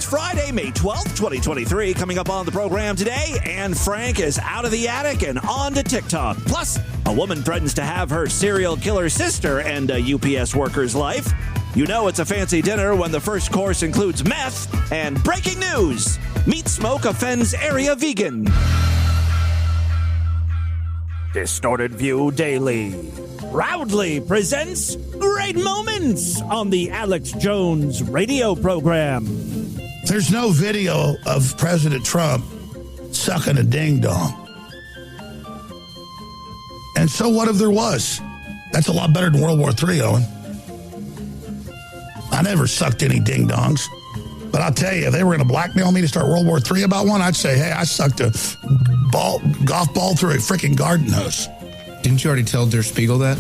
Friday, May 12th, 2023. Coming up on the program today, Anne Frank is out of the attic and on to TikTok. Plus, a woman threatens to have her serial killer sister end a UPS worker's life. You know it's a fancy dinner when the first course includes meth. And breaking news, meat smoke offends area vegan. Distorted View Daily proudly presents Great Moments on the Alex Jones radio program. There's no video of President Trump sucking a ding-dong. And so what if there was? That's a lot better than World War III, Owen. I never sucked any ding-dongs. But I'll tell you, if they were going to blackmail me to start World War III about one, I'd say, hey, I sucked a golf ball through a freaking garden hose. Didn't you already tell Der Spiegel that?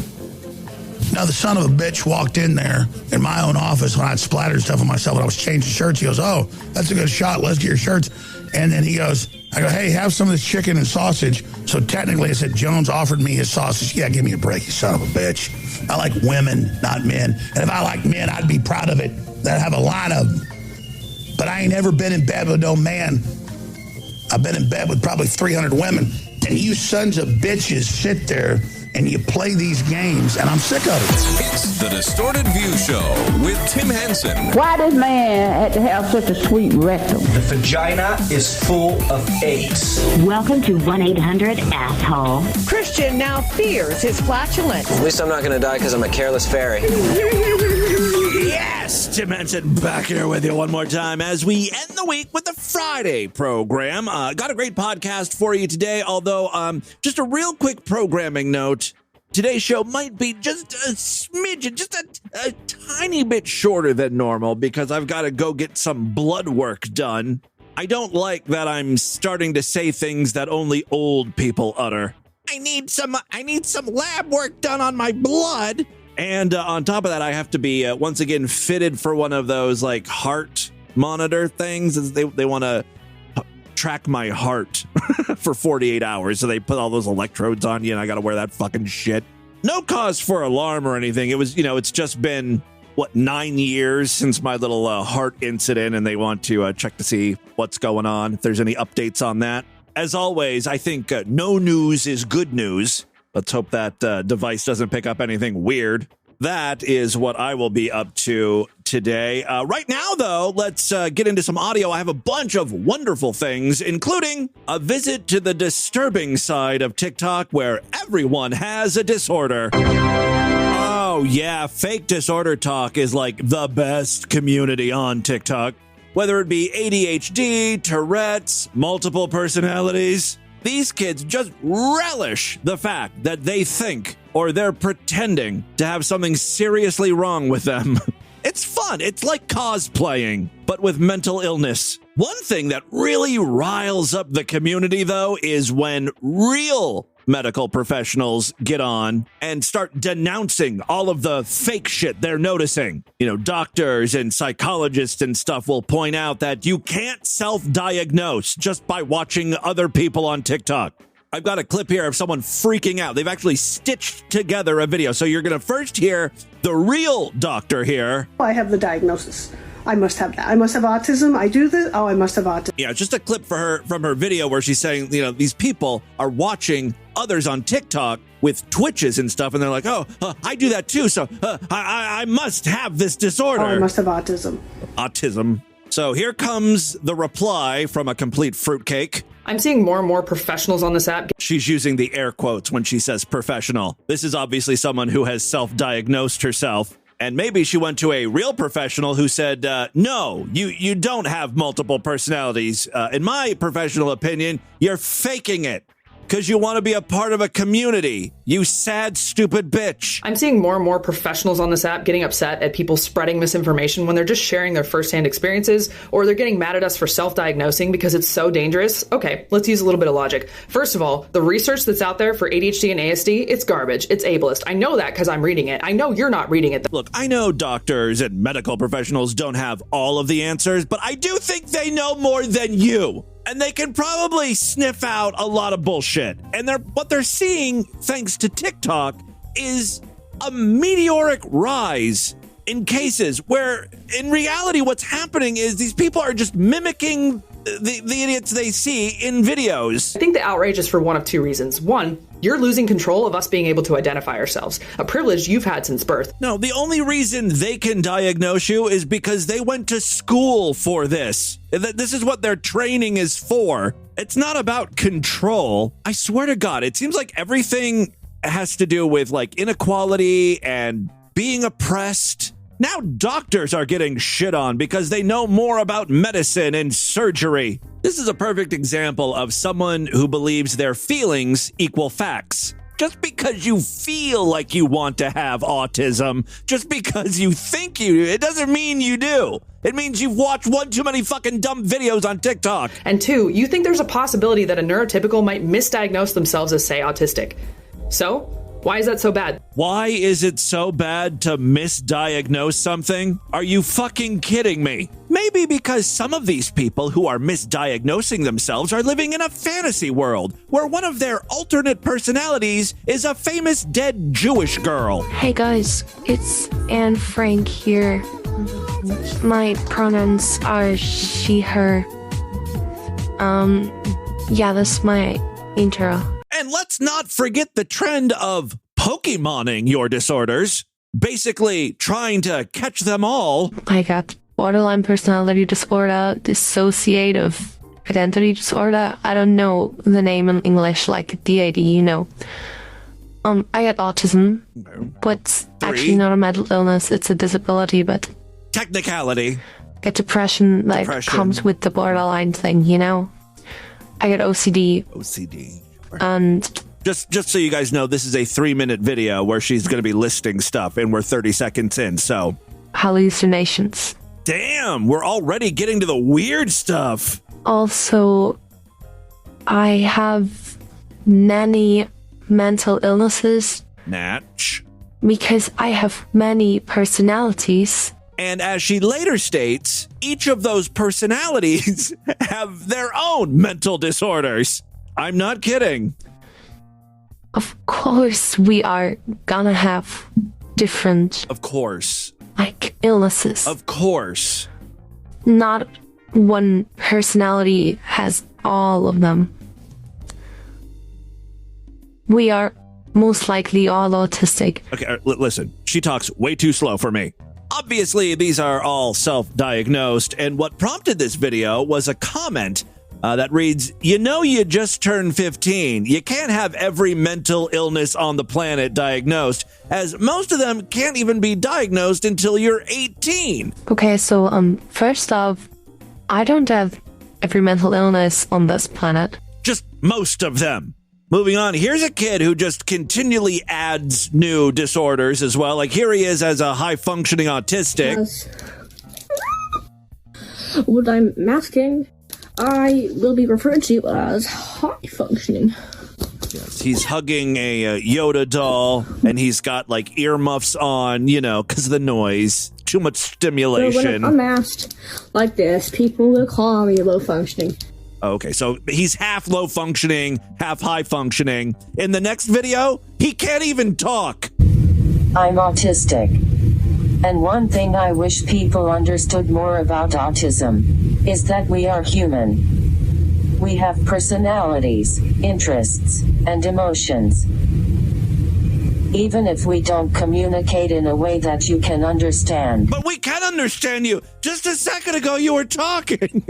Now, the son of a bitch walked in there in my own office when I'd splattered stuff on myself when I was changing shirts. He goes, oh, that's a good shot. Let's get your shirts. And then he goes, I go, hey, have some of this chicken and sausage. So technically I said, Jones offered me his sausage. Yeah, give me a break, you son of a bitch. I like women, not men. And if I like men, I'd be proud of it. I'd have a lot of them. But I ain't ever been in bed with no man. I've been in bed with probably 300 women. And you sons of bitches sit there and you play these games, and I'm sick of it. It's the Distorted View Show with Tim Henson. Why does man have to have such a sweet rectum? The vagina is full of eggs. Welcome to 1-800-ASSHOLE. Christian now fears his flatulence. At least I'm not going to die because I'm a careless fairy. Yes, Tim Henson back here with you one more time as we end the week with the Friday program. Got a great podcast for you today, although just a real quick programming note. Today's show might be just a smidgen, just a tiny bit shorter than normal because I've got to go get some blood work done. I don't like that I'm starting to say things that only old people utter. I need some lab work done on my blood. And on top of that, I have to be once again fitted for one of those like heart monitor things. They want to track my heart for 48 hours. So they put all those electrodes on you and I got to wear that fucking shit. No cause for alarm or anything. It was, it's just been, 9 years since my little heart incident. And they want to check to see what's going on. If there's any updates on that. As always, I think no news is good news. Let's hope that device doesn't pick up anything weird. That is what I will be up to today. Right now, though, let's get into some audio. I have a bunch of wonderful things, including a visit to the disturbing side of TikTok where everyone has a disorder. Oh, yeah, fake disorder talk is like the best community on TikTok. Whether it be ADHD, Tourette's, multiple personalities. These kids just relish the fact that they think or they're pretending to have something seriously wrong with them. It's fun. It's like cosplaying, but with mental illness. One thing that really riles up the community, though, is when real medical professionals get on and start denouncing all of the fake shit they're noticing. Doctors and psychologists and stuff will point out that you can't self-diagnose just by watching other people on TikTok. I've got a clip here of someone freaking out. They've actually stitched together a video. So you're going to first hear the real doctor here. I have the diagnosis. I must have that. I must have autism. I do this. Oh, I must have autism. Yeah, just a clip for her from her video where she's saying, these people are watching others on TikTok with twitches and stuff. And they're like, I do that too. So I must have this disorder. Oh, I must have autism. Autism. So here comes the reply from a complete fruitcake. I'm seeing more and more professionals on this app. She's using the air quotes when she says professional. This is obviously someone who has self-diagnosed herself. And maybe she went to a real professional who said, no, you don't have multiple personalities. In my professional opinion, you're faking it. because you want to be a part of a community, you sad, stupid bitch. I'm seeing more and more professionals on this app getting upset at people spreading misinformation when they're just sharing their firsthand experiences, or they're getting mad at us for self-diagnosing because it's so dangerous. Okay, let's use a little bit of logic. First of all, the research that's out there for ADHD and ASD, it's garbage. It's ableist. I know that because I'm reading it. I know you're not reading it. Look, I know doctors and medical professionals don't have all of the answers, but I do think they know more than you. And they can probably sniff out a lot of bullshit. And what they're seeing, thanks to TikTok, is a meteoric rise in cases where in reality what's happening is these people are just mimicking the idiots they see in videos. I think the outrage is for one of two reasons. One, you're losing control of us being able to identify ourselves, a privilege you've had since birth. No, the only reason they can diagnose you is because they went to school for this. This is what their training is for. It's not about control. I swear to God, it seems like everything has to do with like inequality and being oppressed. Now doctors are getting shit on because they know more about medicine and surgery. This is a perfect example of someone who believes their feelings equal facts. Just because you feel like you want to have autism, just because you think you do, it doesn't mean you do. It means you've watched one too many fucking dumb videos on TikTok. And two, you think there's a possibility that a neurotypical might misdiagnose themselves as, say, autistic. So, why is that so bad? Why is it so bad to misdiagnose something? Are you fucking kidding me? Maybe because some of these people who are misdiagnosing themselves are living in a fantasy world where one of their alternate personalities is a famous dead Jewish girl. Hey guys, it's Anne Frank here. My pronouns are she, her. Yeah, that's my intro. And let's not forget the trend of Pokemoning your disorders, basically trying to catch them all. I got borderline personality disorder, dissociative identity disorder. I don't know the name in English, like DID, you know. I got autism, but it's actually not a mental illness. It's a disability, but technicality. Get depression, like comes with the borderline thing, you know. I got OCD. And just so you guys know, this is a 3-minute video where she's going to be listing stuff, and we're 30 seconds in. So hallucinations. Damn, we're already getting to the weird stuff. Also, I have many mental illnesses. Natch. Because I have many personalities. And as she later states, each of those personalities have their own mental disorders. I'm not kidding. Of course, we are gonna have different... Of course. Like, illnesses. Of course. Not one personality has all of them. We are most likely all autistic. Okay, listen. She talks way too slow for me. Obviously, these are all self-diagnosed, and what prompted this video was a comment that reads, you know, you just turned 15. You can't have every mental illness on the planet diagnosed, as most of them can't even be diagnosed until you're 18. Okay, so first off, I don't have every mental illness on this planet. Just most of them. Moving on, here's a kid who just continually adds new disorders as well. Like here he is as a high-functioning autistic. When I'm masking, I will be referred to as high-functioning. Yes, he's hugging a Yoda doll, and he's got like earmuffs on, you know, because of the noise. Too much stimulation. So when I'm masked like this, people will call me low-functioning. Okay, so he's half low functioning, half high functioning. In the next video, he can't even talk. I'm autistic. And one thing I wish people understood more about autism is that we are human. We have personalities, interests, and emotions. Even if we don't communicate in a way that you can understand. But we can understand you. Just a second ago, you were talking.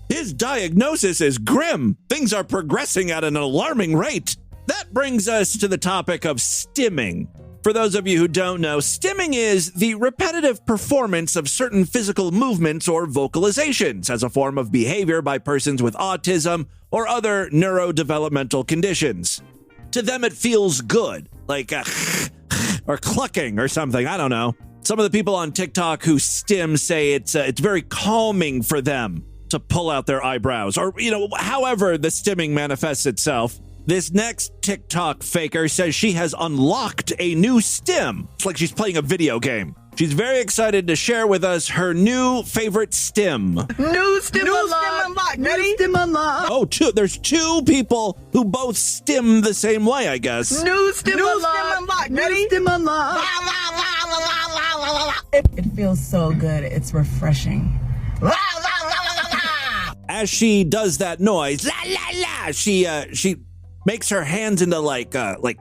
His diagnosis is grim. Things are progressing at an alarming rate. That brings us to the topic of stimming. For those of you who don't know, stimming is the repetitive performance of certain physical movements or vocalizations as a form of behavior by persons with autism or other neurodevelopmental conditions. To them, it feels good, like or clucking or something. I don't know. Some of the people on TikTok who stim say it's very calming for them to pull out their eyebrows, or, you know, however the stimming manifests itself. This next TikTok faker says she has unlocked a new stim. It's like she's playing a video game. She's very excited to share with us her new favorite stim. New stim unlocked. Ready? Stim unlocked. Oh, there's two people who both stim the same way, I guess. New stim unlocked. Ready? Stim unlocked. It feels so good. It's refreshing. As she does that noise, la la la, she makes her hands into like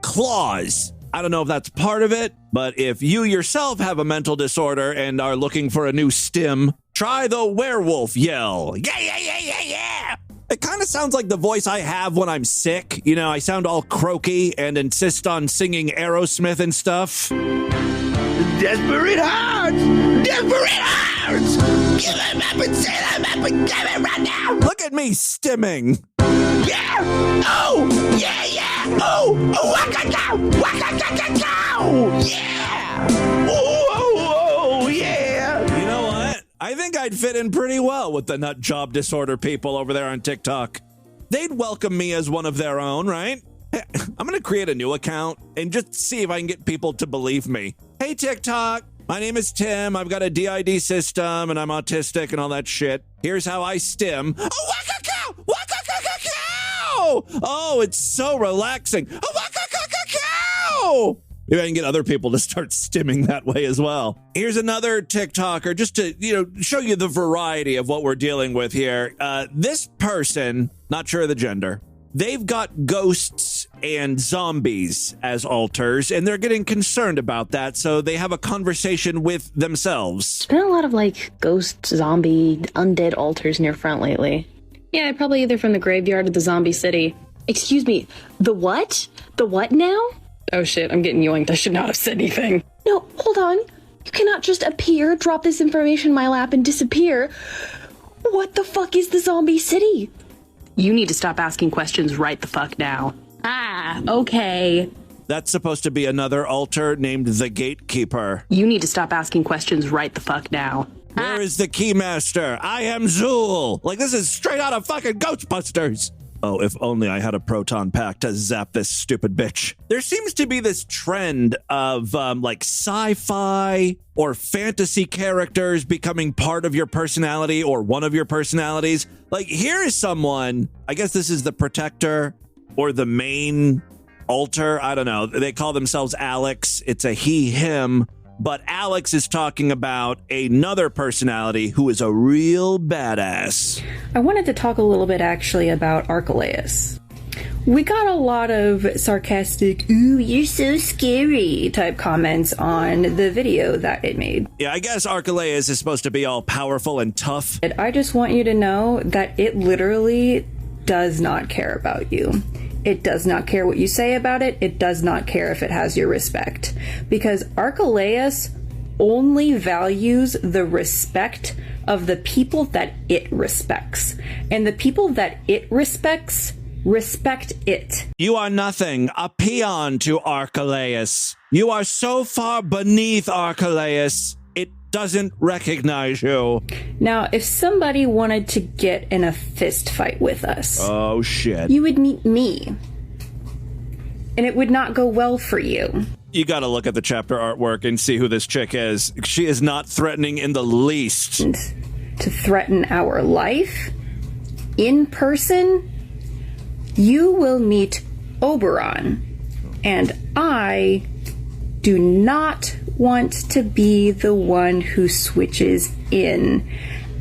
claws. I don't know if that's part of it, but if you yourself have a mental disorder and are looking for a new stim, try the werewolf yell. Yeah, yeah, yeah, yeah, yeah. It kind of sounds like the voice I have when I'm sick. You know, I sound all croaky and insist on singing Aerosmith and stuff. Desperate hearts! Desperate hearts! Give them up and say them up and give it right now! Look at me stimming. Yeah! Oh! Yeah, yeah! Oh! Oh, waka-cow! Waka-cow! Yeah! Oh, oh, oh, yeah! You know what? I think I'd fit in pretty well with the nut job disorder people over there on TikTok. They'd welcome me as one of their own, right? I'm going to create a new account and just see if I can get people to believe me. Hey, TikTok, my name is Tim. I've got a DID system and I'm autistic and all that shit. Here's how I stim. Oh, waka-cow! Waka-cow-cow! Oh, it's so relaxing. Oh, waka-cow-cow! Maybe I can get other people to start stimming that way as well. Here's another TikToker just to, show you the variety of what we're dealing with here. This person, not sure of the gender, they've got ghosts and zombies as altars, and they're getting concerned about that, so they have a conversation with themselves. There's been a lot of, ghost, zombie, undead altars near front lately. Yeah, probably either from the graveyard or the zombie city. Excuse me, the what? The what now? Oh shit, I'm getting yoinked. I should not have said anything. No, hold on. You cannot just appear, drop this information in my lap, and disappear. What the fuck is the zombie city? You need to stop asking questions right the fuck now. Ah, okay. That's supposed to be another altar named the Gatekeeper. You need to stop asking questions right the fuck now. Where is the Keymaster? I am Zool. This is straight out of fucking Ghostbusters. Oh, if only I had a proton pack to zap this stupid bitch. There seems to be this trend of sci-fi or fantasy characters becoming part of your personality or one of your personalities. Here is someone, I guess this is the protector or the main altar. I don't know. They call themselves Alex. It's a he, him. But Alex is talking about another personality who is a real badass. I wanted to talk a little bit actually about Archelaus. We got a lot of sarcastic, ooh, you're so scary type comments on the video that it made. Yeah, I guess Archelaus is supposed to be all powerful and tough. I just want you to know that it literally does not care about you. It does not care what you say about it. It does not care if it has your respect. Because Archelaus only values the respect of the people that it respects. And the people that it respects respect it. You are nothing, a peon to Archelaus. You are so far beneath Archelaus, it doesn't recognize you. Now, if somebody wanted to get in a fist fight with us, oh shit, you would meet me. And it would not go well for you. You gotta look at the chapter artwork and see who this chick is. She is not threatening in the least. And to threaten our life in person, you will meet Oberon. And I do not want to be the one who switches in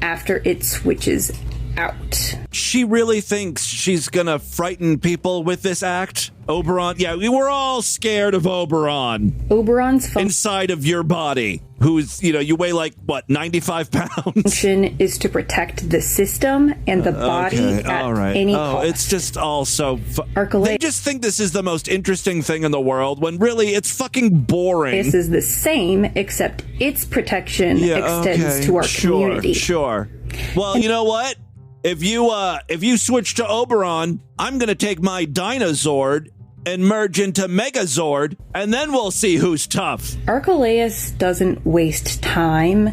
after it switches out. She really thinks she's gonna frighten people with this act? Oberon? Yeah, we were all scared of Oberon. Oberon's inside of your body, who's, you weigh 95 pounds? Function is to protect the system and the body at any cost. It's just all so... They just think this is the most interesting thing in the world, when really it's fucking boring. This is the same, except its protection extends to our community. Sure. Well, you know what? If you switch to Oberon, I'm gonna take my Dinozord and merge into Megazord, and then we'll see who's tough. Archelaus doesn't waste time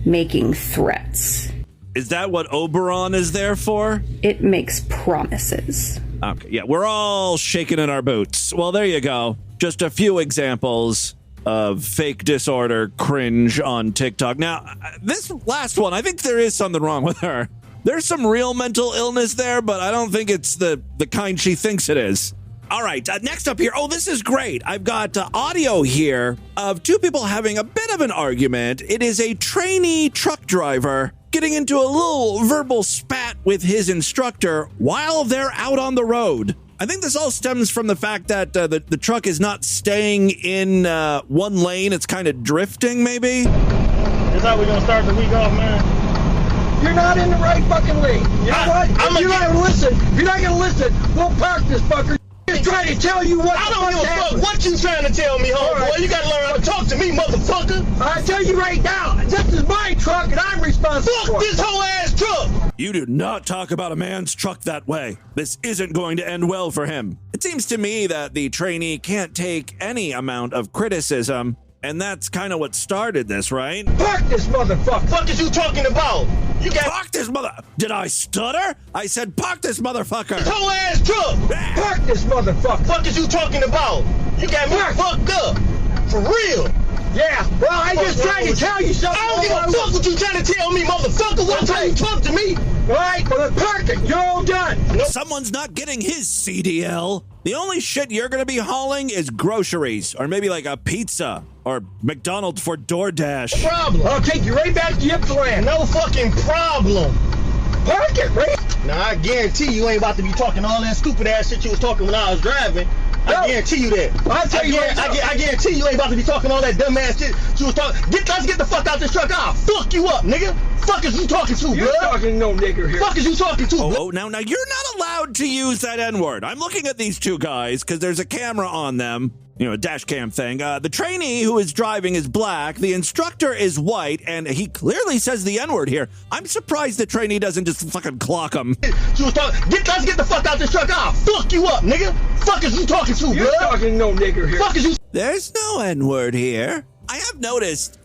making threats. Is that what Oberon is there for? It makes promises. Okay, yeah, we're all shaking in our boots. Well, there you go. Just a few examples of fake disorder cringe on TikTok. Now, this last one, I think there is something wrong with her. There's some real mental illness there, but I don't think it's the kind she thinks it is. All right, next up here. Oh, this is great. I've got audio here of two people having a bit of an argument. It is a trainee truck driver getting into a little verbal spat with his instructor while they're out on the road. I think this all stems from the fact that the truck is not staying in one lane. It's kind of drifting, maybe. That's how we're going to start the week off, man. You're not in the right fucking lane. You know what? If you're not going to listen, we'll park this fucker. I'm trying to tell you what. I don't give a fuck what you trying to tell me, homeboy. Right. You got to learn how to talk to me, motherfucker. I tell you right now, this is my truck and I'm responsible for it. Fuck this whole ass truck. You do not talk about a man's truck that way. This isn't going to end well for him. It seems to me that the trainee can't take any amount of criticism. And that's kind of what started this, right? Park this motherfucker! Fuck is you talking about? You got park this mother. Did I stutter? I said park this motherfucker. This whole ass truck. Park this motherfucker. Fuck is you talking about? You got me fucked up. For real. Yeah. Well, I just tried to tell you something. I don't give a fuck what you trying to tell me, motherfucker. What time you talk to me? All right. Well, then park it. You're all done. Nope. Someone's not getting his CDL. The only shit you're going to be hauling is groceries, or maybe like a pizza, or McDonald's for DoorDash. No problem. I'll take you right back to Ypsilanti. No fucking problem. Park it, right? Now, I guarantee you ain't about to be talking all that stupid ass shit you was talking when I was driving. I guarantee you that. I'll tell you right now. I guarantee you ain't about to be talking all that dumb ass shit you was talking. Let's get the fuck out this truck. I'll fuck you up, nigga. Fuck is you talking to, You're talking to no nigger here. Fuck is you talking to, Oh, now you're not allowed to use that N-word. I'm looking at these two guys because there's a camera on them. You know, a dash cam thing. The trainee who is driving is black. The instructor is white, and he clearly says the N-word here. I'm surprised the trainee doesn't just fucking clock him. She was talking. Let's get the fuck out this truck. I'll fuck you up, nigga. Fuck is you talking to, You're talking to no nigger here. Fuck is you. There's no N-word here. I have noticed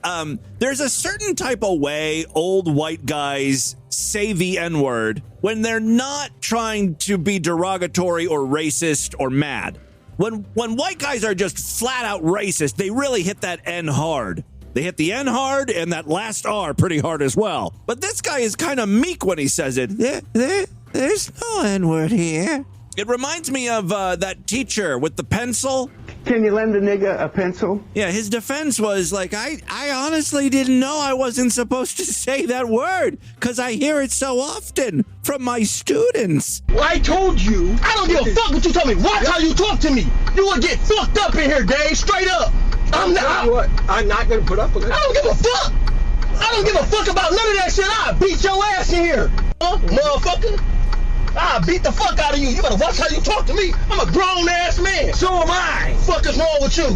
there's a certain type of way old white guys say the N-word when they're not trying to be derogatory or racist or mad. When white guys are just flat out racist, they really hit that N hard. They hit the N hard and that last R pretty hard as well. But this guy is kind of meek when he says it. There's no N-word here. It reminds me of that teacher with the pencil. Can you lend a nigga a pencil? Yeah, his defense was like, I honestly didn't know I wasn't supposed to say that word because I hear it so often from my students. Well, I told you. I don't give a fuck what you tell me. Watch how you talk to me. You will get fucked up in here, Dave. Straight up. I'm not going to put up with it. I don't give a fuck. I don't give a fuck about none of that shit. I'll beat your ass in here. Motherfucker. I'll beat the fuck out of you. You better watch how you talk to me. I'm a grown-ass man. So am I. Fuck is wrong with you?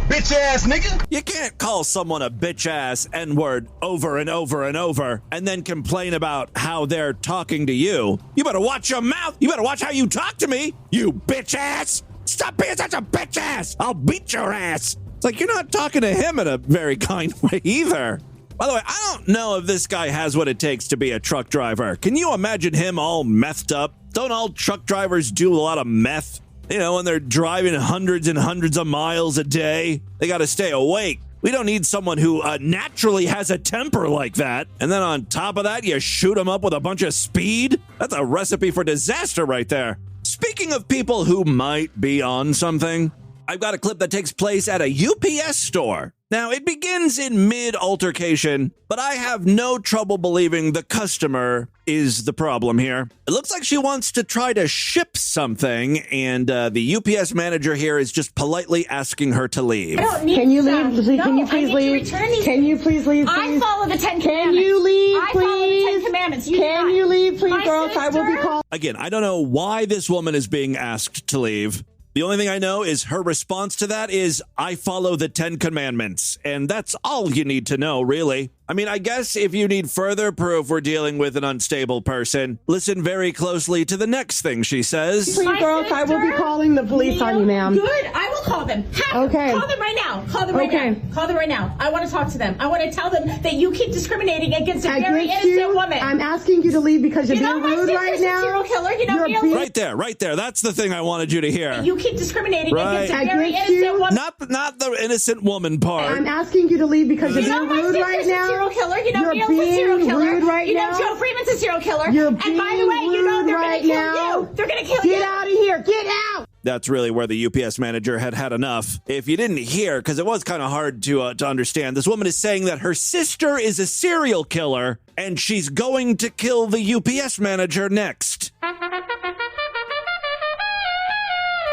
Bitch-ass nigga. You can't call someone a bitch-ass N-word over and over and over and then complain about how they're talking to you. You better watch your mouth. You better watch how you talk to me, you bitch-ass. Stop being such a bitch-ass. I'll beat your ass. It's like you're not talking to him in a very kind way either. By the way, I don't know if this guy has what it takes to be a truck driver. Can you imagine him all methed up? Don't all truck drivers do a lot of meth? You know, when they're driving hundreds and hundreds of miles a day, they got to stay awake. We don't need someone who naturally has a temper like that. And then on top of that, you shoot him up with a bunch of speed? That's a recipe for disaster right there. Speaking of people who might be on something, I've got a clip that takes place at a UPS store. Now, it begins in mid-altercation, but I have no trouble believing the customer is the problem here. It looks like she wants to try to ship something, and the UPS manager here is just politely asking her to leave. Can you leave? No, can you please leave? Can you please leave? I follow the 10 Commandments. Can you leave, please? I follow the 10 Commandments. Can you leave, please, or else I will be called. Again, I don't know why this woman is being asked to leave. The only thing I know is her response to that is, I follow the 10 Commandments. And that's all you need to know, really. I mean, I guess if you need further proof we're dealing with an unstable person, listen very closely to the next thing she says. Please, girls, I will be calling the police on you, ma'am. Good. I will call them. Okay. Call them right now. Call them right now. Call them right now. I want to talk to them. I want to tell them that you keep discriminating against a very innocent woman. I'm asking you to leave because you're being rude right now. Serial killer. You know, Right there. That's the thing I wanted you to hear. You keep discriminating against a very innocent woman. Not the innocent woman part. I'm asking you to leave because you're being rude right now. Serial killer. You know, you're being rude right you know, now. Joe Freeman's a serial killer. You're and by the way, you know they're going to kill you. They're going to kill you. Get out of here. Get out. That's really where the UPS manager had enough. If you didn't hear, because it was kind of hard to understand, this woman is saying that her sister is a serial killer and she's going to kill the UPS manager next.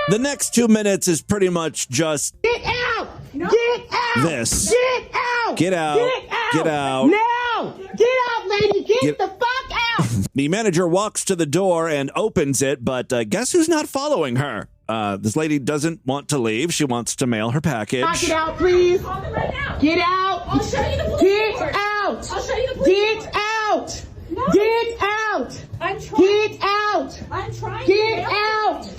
The next 2 minutes is pretty much just Get out! Get out! This. Get out! Get out! Get out! Get out! Now! Get out, lady! Get the fuck out! The manager walks to the door and opens it, but guess who's not following her? This lady doesn't want to leave. She wants to mail her package. Knock it out, please. Call them right now. Get out. I'll show you the police. Get out. I'll show you the police. Get out. No. Get out. I'm trying. Get out. I'm trying. Get out.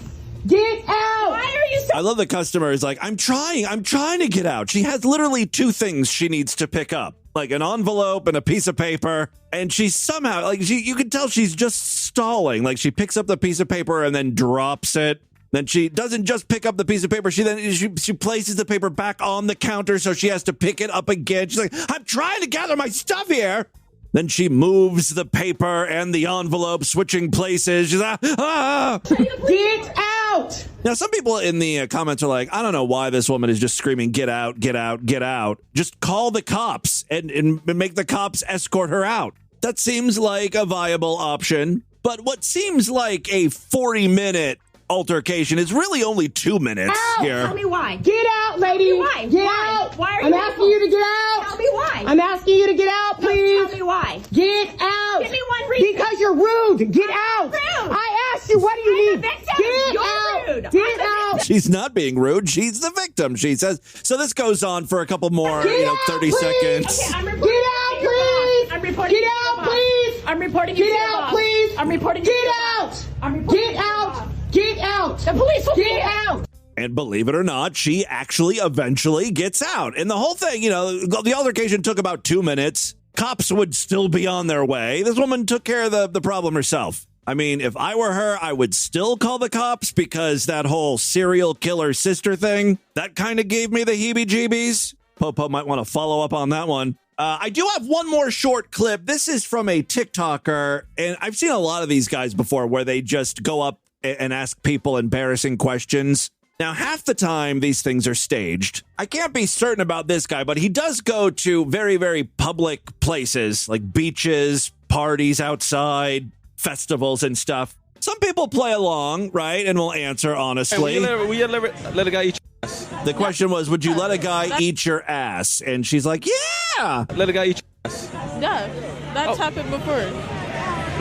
Get out. Why are you so... I love the customer is like, I'm trying to get out. She has literally 2 things she needs to pick up, like an envelope and a piece of paper. And she's somehow, like, you can tell she's just stalling. Like, she picks up the piece of paper and then drops it. Then she doesn't just pick up the piece of paper. She places the paper back on the counter, so she has to pick it up again. She's like, I'm trying to gather my stuff here. Then she moves the paper and the envelope, switching places. She's like, ah! Get out. Now, some people in the comments are like, I don't know why this woman is just screaming, get out, get out, get out. Just call the cops and make the cops escort her out. That seems like a viable option. But what seems like a 40-minute altercation is really only 2 minutes here. Tell me why. Get out, lady. Tell me why. Get Why? out. Why are I'm you asking you to get out. Tell me why. I'm asking you to get out, please. Tell me why. Get out. Give me one reason. Because you're rude. Get out. Rude. I asked you, what do you need? victim. Get You're out. rude. Get out. She's not being rude. She's the victim, she says. So this goes on for a couple more, Get out, 30 please. seconds. Okay, I'm Get reporting out, you to your please. boss. I'm reporting Get you to your out, boss. please. I'm reporting you to Get your out, boss. please. I'm reporting you to Get your out. boss. I'm reporting you Get to your out. boss. Get out. The police will Get out. And believe it or not, she actually eventually gets out. And the whole thing, the altercation took about 2 minutes. Cops would still be on their way. This woman took care of the problem herself. I mean, if I were her, I would still call the cops because that whole serial killer sister thing, that kind of gave me the heebie-jeebies. Popo might want to follow up on that one. I do have one more short clip. This is from a TikToker, and I've seen a lot of these guys before where they just go up and ask people embarrassing questions. Now, half the time, these things are staged. I can't be certain about this guy, but he does go to very, very public places like beaches, parties outside, festivals and stuff. Some people play along, right, and will answer honestly. Hey, will you let a guy eat your ass? The question was, would you let a guy eat your ass? And she's like, yeah. Let a guy eat your ass. Yeah, that's happened before.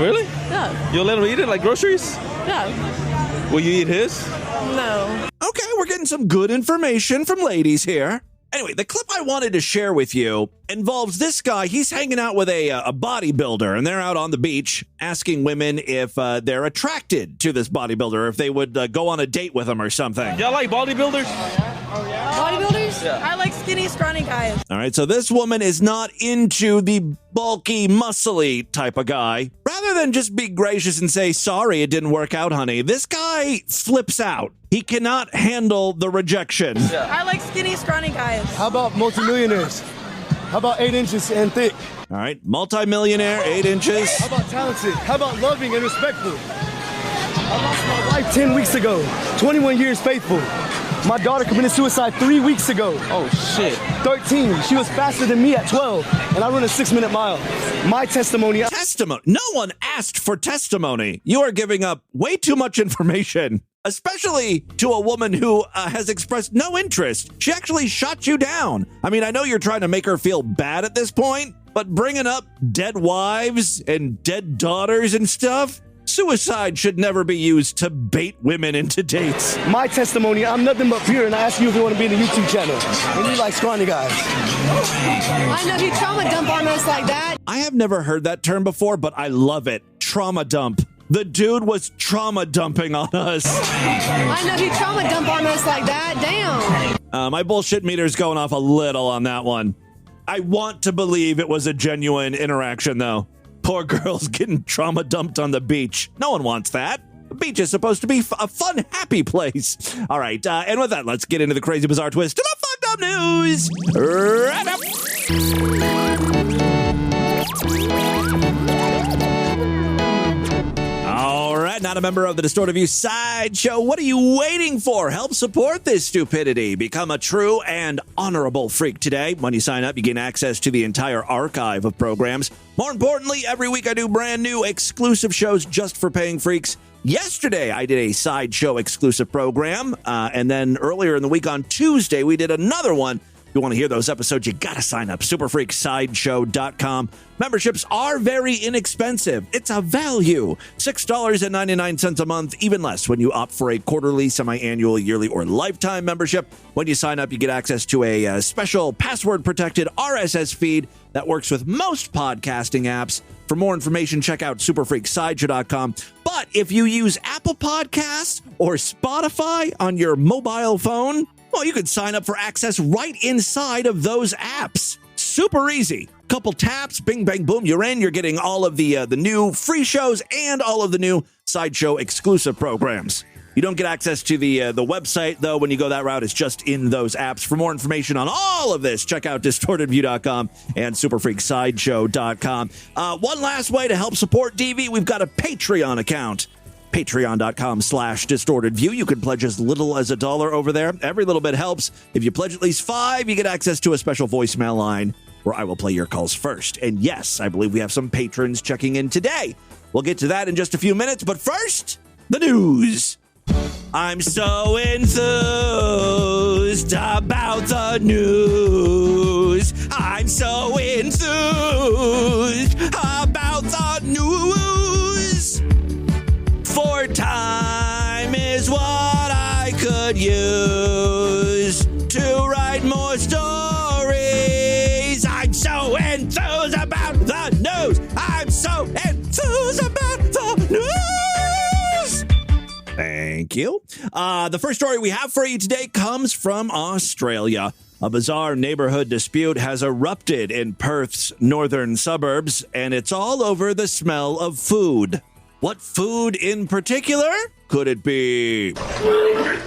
Really? Yeah. You'll let him eat it like groceries? Yeah. Will you eat his? No. Okay, we're getting some good information from ladies here. Anyway, the clip I wanted to share with you involves this guy. He's hanging out with a bodybuilder, and they're out on the beach asking women if they're attracted to this bodybuilder, if they would go on a date with him or something. Y'all like bodybuilders? Bodybuilders? Yeah. I like skinny, scrawny guys. All right, so this woman is not into the bulky, muscly type of guy. Rather than just be gracious and say, sorry, it didn't work out, honey, this guy flips out. He cannot handle the rejection. Yeah. I like skinny, scrawny guys. How about multimillionaires? How about 8 inches and thick? All right, multimillionaire, 8 inches. How about talented? How about loving and respectful? I lost my wife 10 weeks ago, 21 years faithful. My daughter committed suicide 3 weeks ago. Oh, shit. 13. She was faster than me at 12, and I run a 6-minute mile. My testimony... Testimony? No one asked for testimony. You are giving up way too much information, especially to a woman who has expressed no interest. She actually shot you down. I mean, I know you're trying to make her feel bad at this point, but bringing up dead wives and dead daughters and stuff... Suicide should never be used to bait women into dates. My testimony, I'm nothing but pure, and I ask you if you want to be in the YouTube channel. And you like scrawny guys. I know he trauma dump on us like that. I have never heard that term before, but I love it. Trauma dump. The dude was trauma dumping on us. I know he trauma dump on us like that. Damn. My bullshit meter's going off a little on that one. I want to believe it was a genuine interaction, though. Poor girl's getting trauma dumped on the beach. No one wants that. The beach is supposed to be a fun, happy place. All right, and with that, let's get into the crazy, bizarre twist of the fucked up news. Right up. All right, not a member of the Distorted View Sideshow, what are you waiting for? Help support this stupidity. Become a true and honorable freak today. When you sign up, you gain access to the entire archive of programs. More importantly, every week I do brand new exclusive shows just for paying freaks. Yesterday, I did a Sideshow exclusive program, and then earlier in the week on Tuesday, we did another one. If you want to hear those episodes, you got to sign up. Superfreaksideshow.com. Memberships are very inexpensive. It's a value. $6.99 a month, even less when you opt for a quarterly, semi-annual, yearly, or lifetime membership. When you sign up, you get access to a special password-protected RSS feed that works with most podcasting apps. For more information, check out superfreaksideshow.com. But if you use Apple Podcasts or Spotify on your mobile phone, well, you could sign up for access right inside of those apps. Super easy. Couple taps, bing, bang, boom, you're in. You're getting all of the new free shows and all of the new Sideshow exclusive programs. You don't get access to the website, though, when you go that route. It's just in those apps. For more information on all of this, check out DistortedView.com and SuperFreakSideshow.com. One last way to help support DV, we've got a Patreon account. Patreon.com/DistortedView. You can pledge as little as $1 over there. Every little bit helps. If you pledge at least $5, you get access to a special voicemail line where I will play your calls first. And yes, I believe we have some patrons checking in today. We'll get to that in just a few minutes. But first, the news. I'm so enthused about the news. I'm so enthused about the news. For time is what I could use to write more stories. I'm so enthused about the news. I'm so enthused about the news. Thank you. The first story we have for you today comes from Australia. A bizarre neighborhood dispute has erupted in Perth's northern suburbs, and it's all over the smell of food. What food in particular? Could it be chicken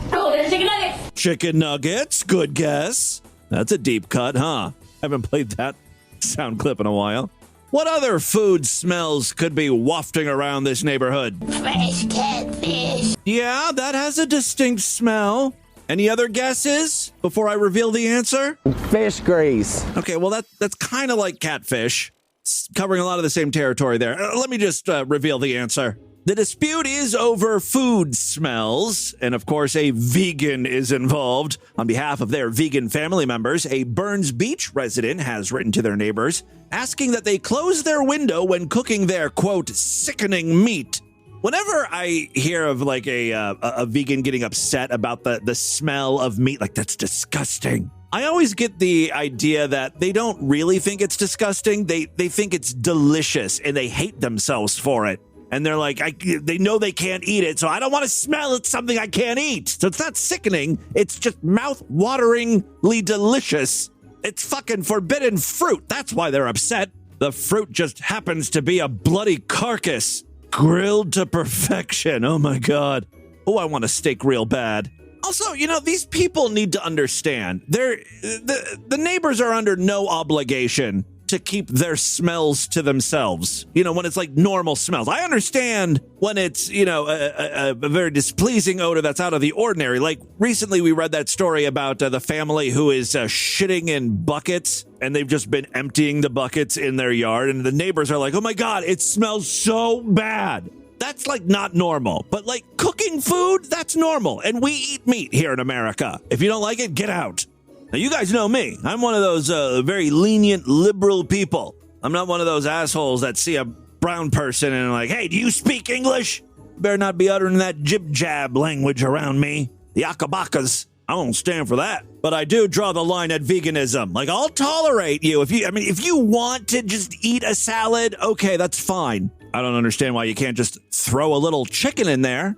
nuggets. Chicken nuggets? Good guess. That's a deep cut, huh? Haven't played that sound clip in a while. What other food smells could be wafting around this neighborhood? Fresh catfish. Yeah, that has a distinct smell. Any other guesses before I reveal the answer? Fish grease. Okay, well, that's kind of like catfish. It's covering a lot of the same territory there. Let me just reveal the answer. The dispute is over food smells, and of course, a vegan is involved. On behalf of their vegan family members, a Burns Beach resident has written to their neighbors, asking that they close their window when cooking their, quote, sickening meat. Whenever I hear of like a vegan getting upset about the smell of meat, like that's disgusting, I always get the idea that they don't really think it's disgusting. They think it's delicious and they hate themselves for it. And they're like, they know they can't eat it, so I don't want to smell it, something I can't eat. So it's not sickening. It's just mouth-wateringly delicious. It's fucking forbidden fruit. That's why they're upset. The fruit just happens to be a bloody carcass. Grilled to perfection. Oh, my God. Oh, I want a steak real bad. Also, you know, these people need to understand. The neighbors are under no obligation to keep their smells to themselves. You know, when it's like normal smells. I understand when it's, you know, a very displeasing odor that's out of the ordinary. Like recently we read that story about the family who is shitting in buckets, and they've just been emptying the buckets in their yard, and the neighbors are like, oh my God, it smells so bad. That's like not normal, but like cooking food, that's normal. And we eat meat here in America. If you don't like it, get out. Now, you guys know me. I'm one of those very lenient, liberal people. I'm not one of those assholes that see a brown person and are like, hey, do you speak English? Better not be uttering that jib-jab language around me. The akabakas. I won't stand for that. But I do draw the line at veganism. Like, I'll tolerate you. If you want to just eat a salad, okay, that's fine. I don't understand why you can't just throw a little chicken in there.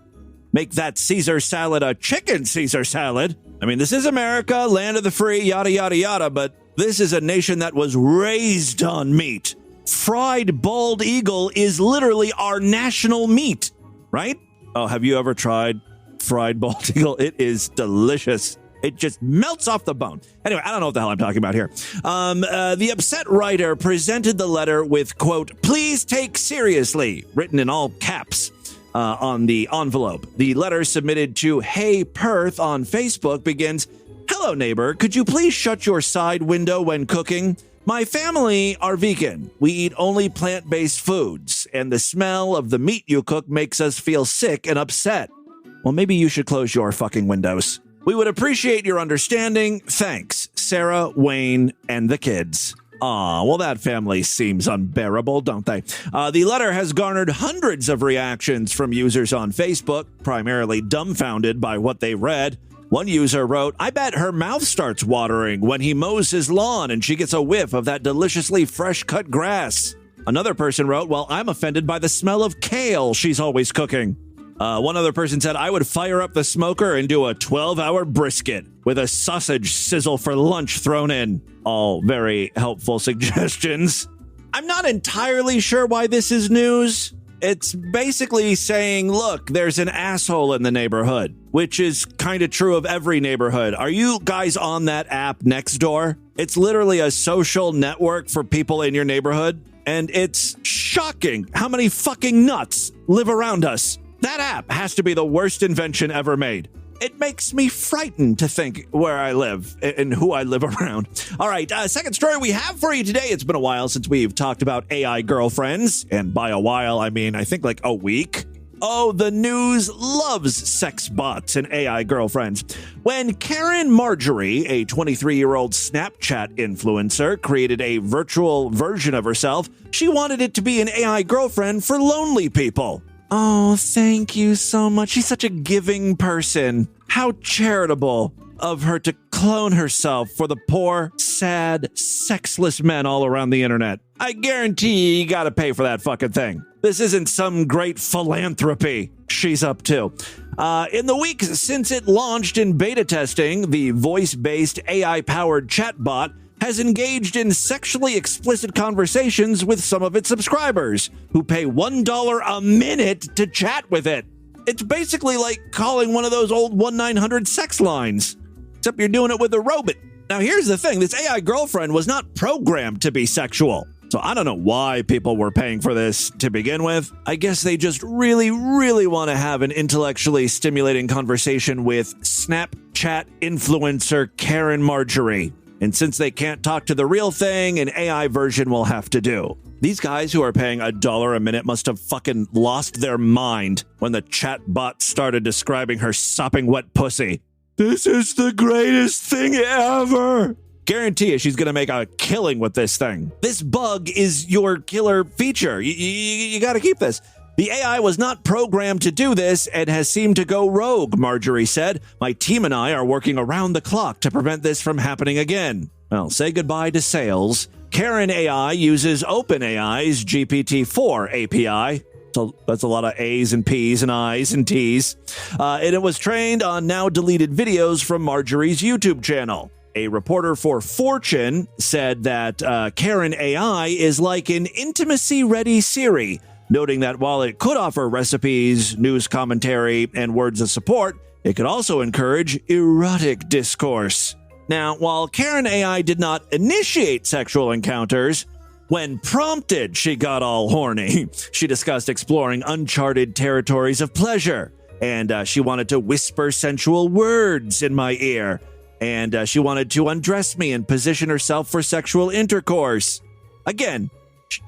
Make that Caesar salad a chicken Caesar salad. I mean, this is America, land of the free, yada, yada, yada, but this is a nation that was raised on meat. Fried bald eagle is literally our national meat, right? Oh, have you ever tried fried bald eagle? It is delicious. It just melts off the bone. Anyway, I don't know what the hell I'm talking about here. The upset writer presented the letter with, quote, "Please take seriously," written in all caps on the envelope. The letter submitted to Hey Perth on Facebook begins, "Hello, neighbor. Could you please shut your side window when cooking? My family are vegan. We eat only plant-based foods, and the smell of the meat you cook makes us feel sick and upset. Well, maybe you should close your fucking windows. We would appreciate your understanding. Thanks, Sarah, Wayne, and the kids." Aw, well, that family seems unbearable, don't they? The letter has garnered hundreds of reactions from users on Facebook, primarily dumbfounded by what they read. One user wrote, "I bet her mouth starts watering when he mows his lawn and she gets a whiff of that deliciously fresh-cut grass." Another person wrote, "Well, I'm offended by the smell of kale she's always cooking." One other person said, "I would fire up the smoker and do a 12-hour brisket with a sausage sizzle for lunch thrown in." All very helpful suggestions. I'm not entirely sure why this is news. It's basically saying, look, there's an asshole in the neighborhood, which is kind of true of every neighborhood. Are you guys on that app Nextdoor? It's literally a social network for people in your neighborhood, and it's shocking how many fucking nuts live around us. That app has to be the worst invention ever made. It makes me frightened to think where I live and who I live around. All right, second story we have for you today. It's been a while since we've talked about AI girlfriends. And by a while, I mean, I think like a week. Oh, the news loves sex bots and AI girlfriends. When Karen Marjorie, a 23-year-old Snapchat influencer, created a virtual version of herself, she wanted it to be an AI girlfriend for lonely people. Oh, thank you so much. She's such a giving person. How charitable of her to clone herself for the poor, sad, sexless men all around the internet. I guarantee you gotta pay for that fucking thing. This isn't some great philanthropy she's up to. In the weeks since it launched in beta testing, the voice-based AI-powered chatbot has engaged in sexually explicit conversations with some of its subscribers, who pay $1 a minute to chat with it. It's basically like calling one of those old 1-900 sex lines, except you're doing it with a robot. Now, here's the thing. This AI girlfriend was not programmed to be sexual. So I don't know why people were paying for this to begin with. I guess they just really, really want to have an intellectually stimulating conversation with Snapchat influencer Karen Marjorie. And since they can't talk to the real thing, an AI version will have to do. These guys who are paying $1 a minute must have fucking lost their mind when the chat bot started describing her sopping wet pussy. This is the greatest thing ever. Guarantee you she's going to make a killing with this thing. This bug is your killer feature. You got to keep this. The AI was not programmed to do this and has seemed to go rogue, Marjorie said. My team and I are working around the clock to prevent this from happening again. Well, say goodbye to sales. Karen AI uses OpenAI's GPT-4 API. So that's a lot of A's and P's and I's and T's. And it was trained on now deleted videos from Marjorie's YouTube channel. A reporter for Fortune said that Karen AI is like an intimacy-ready Siri, noting that while it could offer recipes, news commentary, and words of support, it could also encourage erotic discourse. Now, while Karen AI did not initiate sexual encounters, when prompted, she got all horny. She discussed exploring uncharted territories of pleasure, and she wanted to whisper sensual words in my ear, and she wanted to undress me and position herself for sexual intercourse. Again,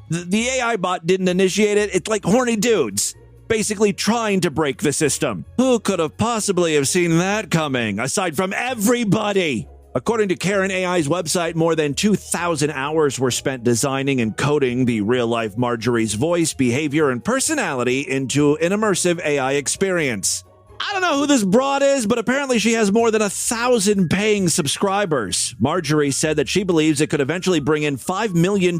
the AI bot didn't initiate it. It's like horny dudes basically trying to break the system. Who could have possibly have seen that coming, aside from everybody? According to Karen AI's website, more than 2,000 hours were spent designing and coding the real-life Marjorie's voice, behavior, and personality into an immersive AI experience. I don't know who this broad is, but apparently she has more than 1,000 paying subscribers. Marjorie said that she believes it could eventually bring in $5 million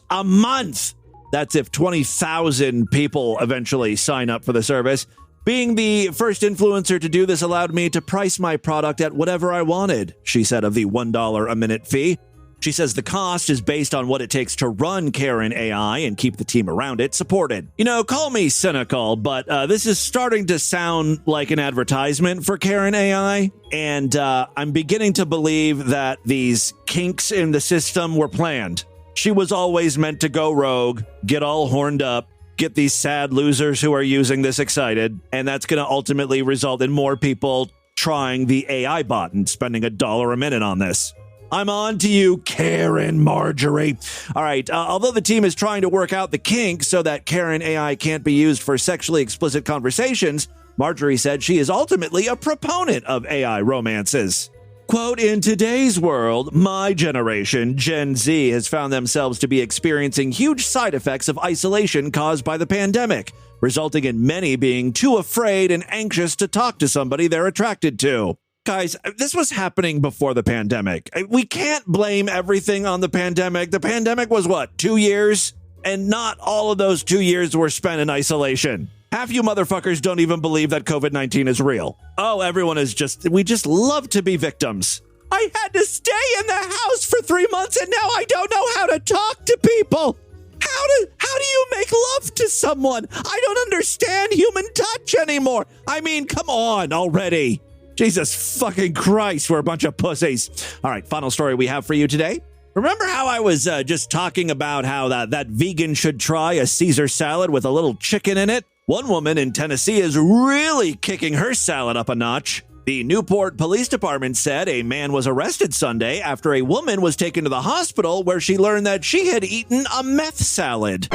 a month. That's if 20,000 people eventually sign up for the service. Being the first influencer to do this allowed me to price my product at whatever I wanted, she said of the $1 a minute fee. She says the cost is based on what it takes to run Karen AI and keep the team around it supported. You know, call me cynical, but this is starting to sound like an advertisement for Karen AI. And I'm beginning to believe that these kinks in the system were planned. She was always meant to go rogue, get all horned up, get these sad losers who are using this excited. And that's going to ultimately result in more people trying the AI bot and spending $1 a minute on this. I'm on to you, Karen Marjorie. All right, although the team is trying to work out the kinks so that Karen AI can't be used for sexually explicit conversations, Marjorie said she is ultimately a proponent of AI romances. Quote, in today's world, my generation, Gen Z, has found themselves to be experiencing huge side effects of isolation caused by the pandemic, resulting in many being too afraid and anxious to talk to somebody they're attracted to. Guys, this was happening before the pandemic. We can't blame everything on the pandemic. The pandemic was what, 2 years? And not all of those 2 years were spent in isolation. Half you motherfuckers don't even believe that COVID-19 is real. Oh, everyone is we just love to be victims. I had to stay in the house for 3 months and now I don't know how to talk to people. How do you make love to someone? I don't understand human touch anymore. I mean, come on already. Jesus fucking Christ, we're a bunch of pussies. All right, final story we have for you today. Remember how I was just talking about how that vegan should try a Caesar salad with a little chicken in it? One woman in Tennessee is really kicking her salad up a notch. The Newport Police Department said a man was arrested Sunday after a woman was taken to the hospital where she learned that she had eaten a meth salad.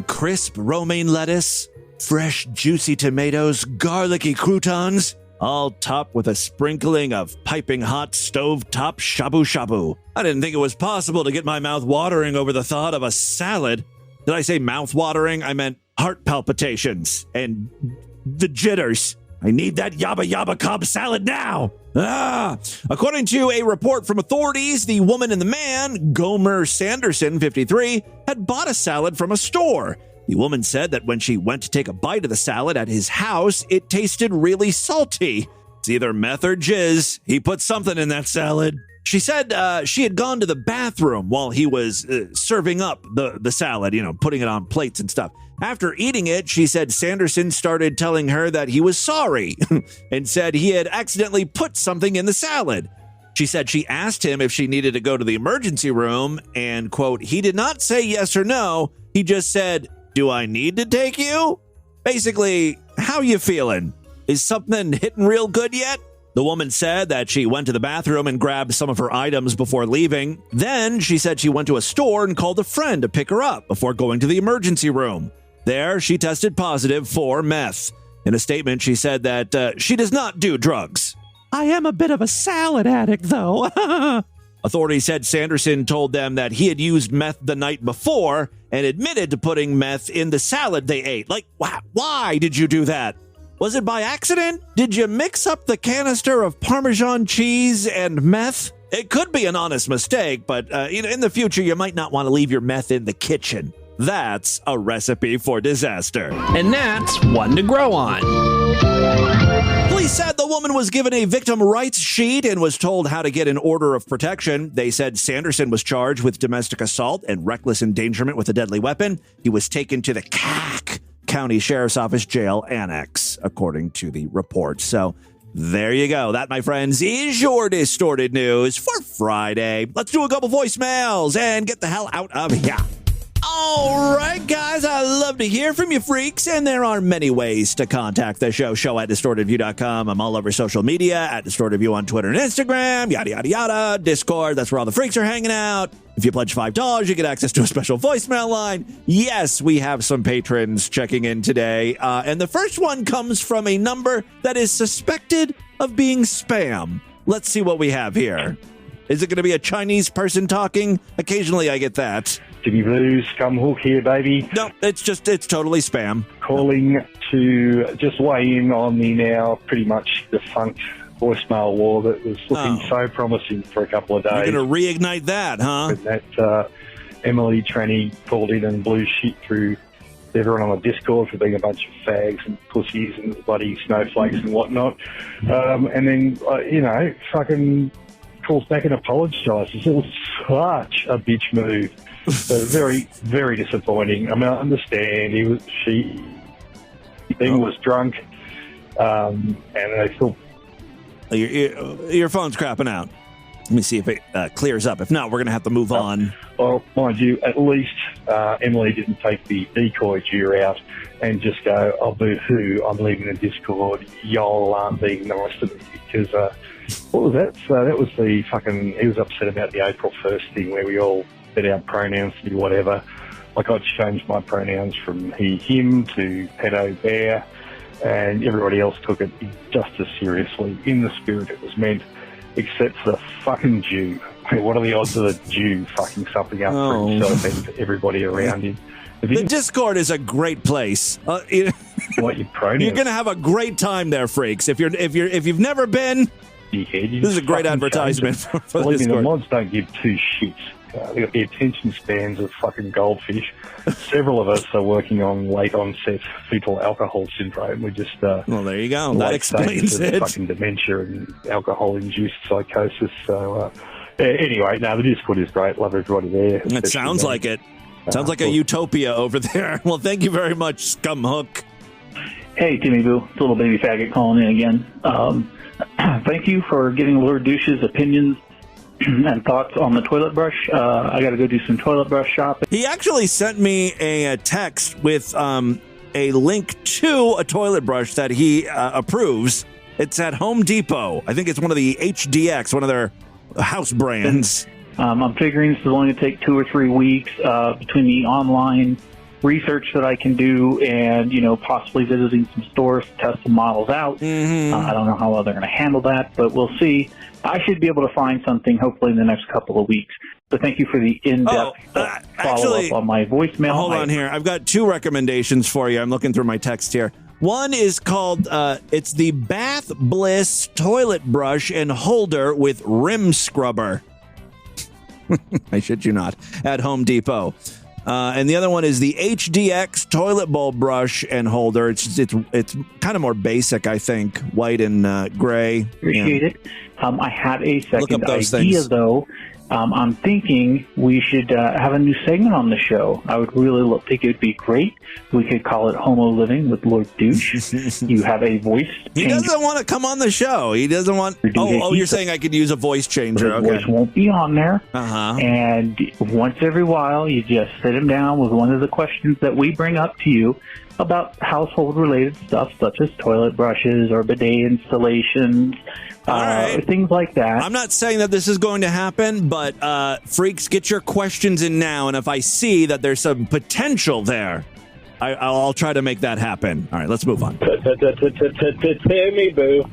Crisp romaine lettuce, fresh juicy tomatoes, garlicky croutons, all topped with a sprinkling of piping hot stovetop shabu shabu. I didn't think it was possible to get my mouth watering over the thought of a salad. Did I say mouth watering? I meant heart palpitations and the jitters. I need that yabba yabba Cobb salad now. According to a report from authorities, the woman and the man, Gomer Sanderson, 53, had bought a salad from a store. The woman said that when she went to take a bite of the salad at his house, it tasted really salty. It's either meth or jizz. He put something in that salad. She said she had gone to the bathroom while he was serving up the salad, putting it on plates and stuff. After eating it, she said Sanderson started telling her that he was sorry and said he had accidentally put something in the salad. She said she asked him if she needed to go to the emergency room and, quote, he did not say yes or no. He just said, do I need to take you? Basically, how you feeling? Is something hitting real good yet? The woman said that she went to the bathroom and grabbed some of her items before leaving. Then she said she went to a store and called a friend to pick her up before going to the emergency room. There, she tested positive for meth. In a statement, she said that she does not do drugs. I am a bit of a salad addict, though. Authorities said Sanderson told them that he had used meth the night before and admitted to putting meth in the salad they ate. Like, why did you do that? Was it by accident? Did you mix up the canister of Parmesan cheese and meth? It could be an honest mistake, but in the future, you might not want to leave your meth in the kitchen. That's a recipe for disaster. And that's one to grow on. Police said the woman was given a victim rights sheet and was told how to get an order of protection. They said Sanderson was charged with domestic assault and reckless endangerment with a deadly weapon. He was taken to the County Sheriff's Office Jail Annex, according to the report. So there you go. That, my friends, is your distorted news for Friday. Let's do a couple voicemails and get the hell out of here. All right, guys, I love to hear from you freaks, and there are many ways to contact the show at distortedview.com. I'm all over social media at distortedview on Twitter and Instagram, yada, yada, yada. Discord, that's where all the freaks are hanging out. If you pledge $5, you get access to a special voicemail line. Yes, we have some patrons checking in today, and the first one comes from a number that is suspected of being spam. Let's see what we have here. Is it going to be a Chinese person talking? Occasionally I get that. Jimmy Blues, Scum Hook here, baby. No, it's totally spam. Calling to just weigh in on the now pretty much defunct voicemail war that was looking so promising for a couple of days. You're going to reignite that, huh? And that Emily Tranny called in and blew shit through everyone on the Discord for being a bunch of fags and pussies and bloody snowflakes and whatnot. And then, fucking calls back and apologises. It was such a bitch move. So very, very disappointing. I mean, I understand she was drunk, and I still. Your phone's crapping out. Let me see if it clears up. If not, we're going to have to move on. Well, mind you, at least Emily didn't take the decoy Jew out and just go, "Oh, boo-hoo, I'm leaving the Discord. Y'all aren't being nice to me." Because, what was that? So that was the fucking... He was upset about the April 1st thing where we all set our pronouns to be whatever. Like, I'd changed my pronouns from he, him to pedo, bear, and everybody else took it just as seriously, in the spirit it was meant, except for the fucking Jew. What are the odds of the Jew fucking something up for himself and for everybody around him? The Discord is a great place. What your pronouns? You're going to have a great time there, freaks. If you've never been, this is a great advertisement for the Believe me, Discord. the mods don't give two shits. They've got the attention spans of fucking goldfish. Several of us are working on late onset fetal alcohol syndrome. We just well, there you go. That explains it. Fucking dementia and alcohol-induced psychosis. So anyway, no, the Discord is great. Love everybody there. It sounds like it. Sounds like a utopia over there. Well, thank you very much, Scumhook. Hey, Timmy Boo. It's Little Baby Faggot calling in again. Thank you for giving Lord Douche's opinions and thoughts on the toilet brush. I got to go do some toilet brush shopping. He actually sent me a text with a link to a toilet brush that he approves. It's at Home Depot. I think it's one of the HDX, one of their house brands. I'm figuring this is only going to take 2 or 3 weeks between the online research that I can do and, possibly visiting some stores to test some models out. I don't know how well they're going to handle that, but we'll see. I should be able to find something hopefully in the next couple of weeks. So thank you for the in-depth follow-up on my voicemail. Hold on here. I've got 2 recommendations for you. I'm looking through my text here. One is called, it's the Bath Bliss Toilet Brush and Holder with Rim Scrubber. I shit you not. At Home Depot. And the other one is the HDX Toilet Bowl Brush and Holder. It's kind of more basic, I think. White and gray. Appreciate it. I have a second idea, though. I'm thinking we should have a new segment on the show. I would really think it would be great. We could call it Homo Living with Lord Douche. You have a voice He doesn't want to come on the show. He doesn't want... Oh, you're saying I could use a voice changer. His voice won't be on there. Uh-huh. And once every while, you just sit him down with one of the questions that we bring up to you about household-related stuff, such as toilet brushes or bidet installations, things like that. I'm not saying that this is going to happen, but freaks, get your questions in now, and if I see that there's some potential there, I'll try to make that happen. All right, let's move on. Timmy Boo,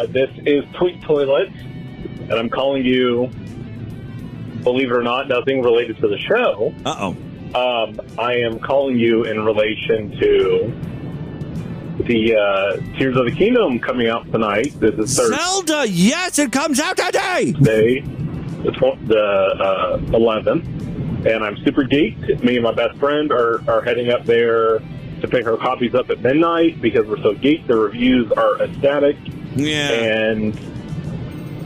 this is Tweet Toilet, and I'm calling you, believe it or not, nothing related to the show. Uh-oh. I am calling you in relation to the Tears of the Kingdom coming out tonight. This is Thursday. Zelda, yes, it comes out today. The 11th, and I'm super geeked. Me and my best friend are heading up there to pick our copies up at midnight because we're so geeked. The reviews are ecstatic. Yeah, and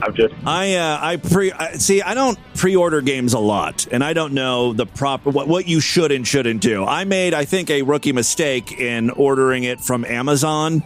I've just I don't pre-order games a lot, and I don't know the proper what you should and shouldn't do. I made, I think, a rookie mistake in ordering it from Amazon,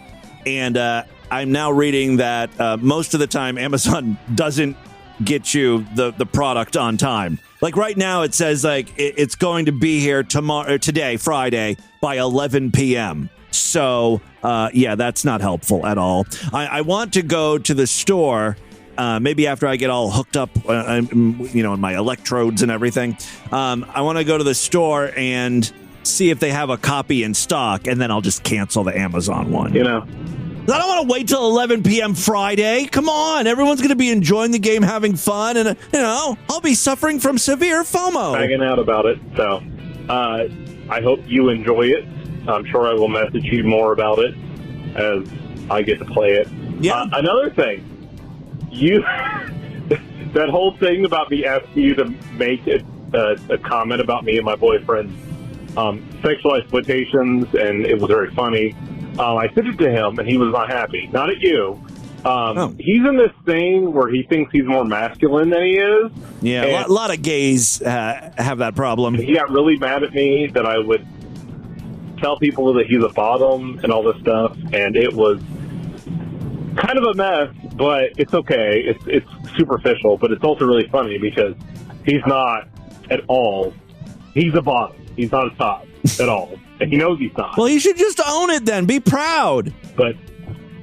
and I'm now reading that most of the time Amazon doesn't get you the product on time. Like right now, it says like it's going to be here today, Friday, by 11 p.m. So yeah, that's not helpful at all. I want to go to the store. Maybe after I get all hooked up, in my electrodes and everything, I want to go to the store and see if they have a copy in stock, and then I'll just cancel the Amazon one. I don't want to wait till 11 p.m. Friday. Come on, everyone's going to be enjoying the game, having fun, and I'll be suffering from severe FOMO. Hanging out about it, so I hope you enjoy it. I'm sure I will message you more about it as I get to play it. Yeah. Another thing. That whole thing about me asking you to make a comment about me and my boyfriend's sexual exploitations, and it was very funny. I sent it to him, and he was not happy. Not at you, He's in this thing where he thinks he's more masculine than he is. Yeah, a lot of gays have that problem. He got really mad at me that I would tell people that he's a bottom and all this stuff, and it was kind of a mess, but it's okay. It's superficial, but it's also really funny because he's not at all. He's a bottom. He's not a top at all. And he knows he's not. Well, you should just own it then. Be proud. But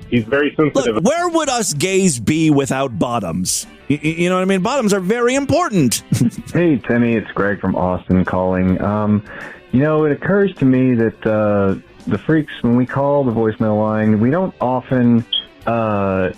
he's very sensitive. Look, where would us gays be without bottoms? You know what I mean? Bottoms are very important. Hey, Timmy, it's Greg from Austin calling. It occurs to me that the freaks, when we call the voicemail line, we don't often... I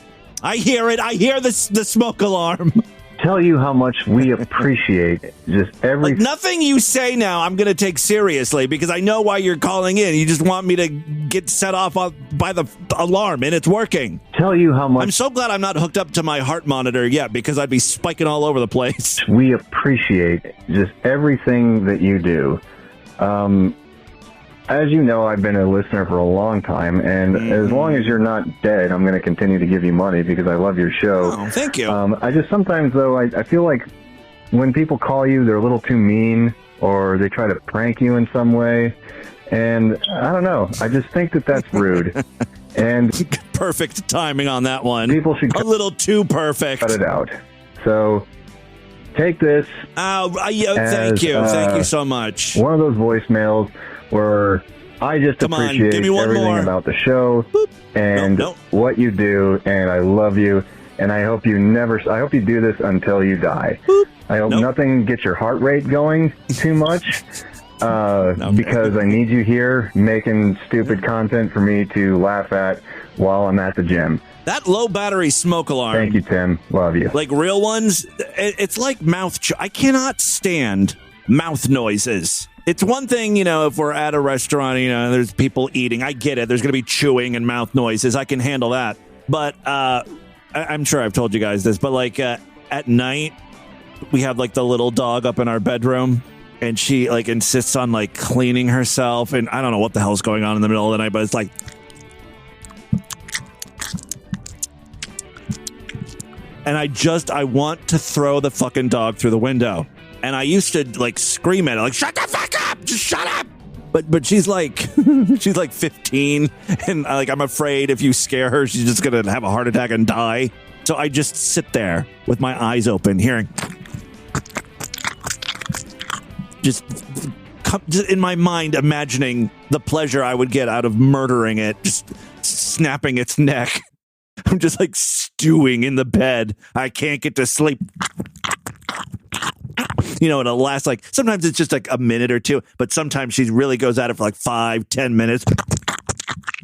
hear it. I hear the smoke alarm. Tell you how much we appreciate just every... Like, nothing you say now I'm going to take seriously because I know why you're calling in. You just want me to get set off by the alarm, and it's working. Tell you how much... I'm so glad I'm not hooked up to my heart monitor yet because I'd be spiking all over the place. We appreciate just everything that you do. As you know, I've been a listener for a long time, and as long as you're not dead, I'm going to continue to give you money because I love your show. Oh, thank you. I just sometimes, though, I feel like when people call you, they're a little too mean, or they try to prank you in some way, and I don't know. I just think that that's rude. And perfect timing on that one. People should a little too perfect. Cut it out. So take this. Thank you. Thank you so much. One of those voicemails where I just appreciate everything about the show and what you do, and I love you, and I hope you do this until you die. I hope nothing gets your heart rate going too much, because I need you here making stupid content for me to laugh at while I'm at the gym. That low battery smoke alarm. Thank you, Tim. Love you. Like real ones, it's like mouth. I cannot stand mouth noises. It's one thing, if we're at a restaurant, there's people eating. I get it. There's going to be chewing and mouth noises. I can handle that. But I'm sure I've told you guys this, but like at night, we have like the little dog up in our bedroom, and she like insists on like cleaning herself. And I don't know what the hell's going on in the middle of the night, but it's like. And I want to throw the fucking dog through the window. And I used to like scream at her, like, shut the fuck up, just shut up. But she's like, she's like 15. And I'm afraid if you scare her, she's just going to have a heart attack and die. So I just sit there with my eyes open, hearing just in my mind, imagining the pleasure I would get out of murdering it, just snapping its neck. I'm just like stewing in the bed. I can't get to sleep. It'll last sometimes it's just like a minute or two, but sometimes she really goes at it for like 5-10 minutes.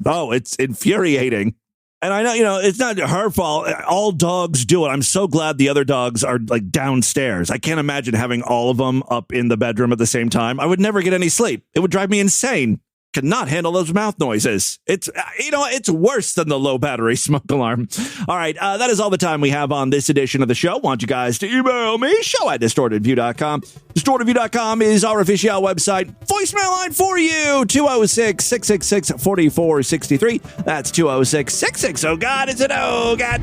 Oh, it's infuriating. And I know, it's not her fault. All dogs do it. I'm so glad the other dogs are like downstairs. I can't imagine having all of them up in the bedroom at the same time. I would never get any sleep. It would drive me insane. Cannot handle those mouth noises. It's worse than the low battery smoke alarm. All right, that is all the time we have on this edition of the show. Want you guys to email me, show@distortedview.com. Distortedview.com is our official website. Voicemail line for you, 206-666-4463. That's 206-66. Oh God, it's an oh God.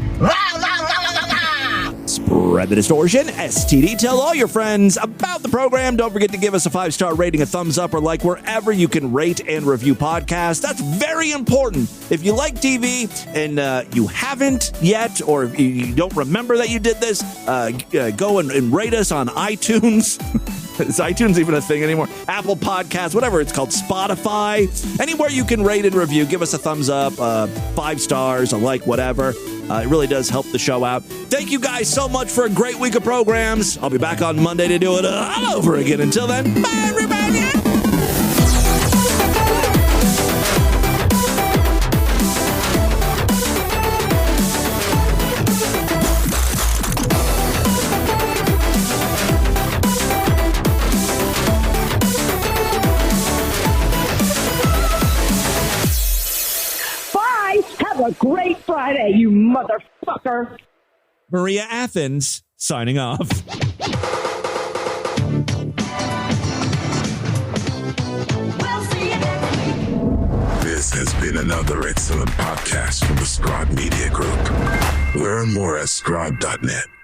Spread the distortion. STD. Tell all your friends about the program. Don't forget to give us a 5-star rating, a thumbs up, or like wherever you can rate and review podcasts. That's very important. If you like TV and you haven't yet, or if you don't remember that you did this, go and rate us on iTunes. Is iTunes even a thing anymore? Apple Podcasts, whatever it's called, Spotify. Anywhere you can rate and review, give us a thumbs up, 5 stars, a like, whatever. It really does help the show out. Thank you guys so much for a great week of programs. I'll be back on Monday to do it all over again. Until then, bye, everybody. A great Friday, you motherfucker. Maria Athens signing off. This has been another It's Excellent podcast from the Scribe Media Group. Learn more at scribe.net.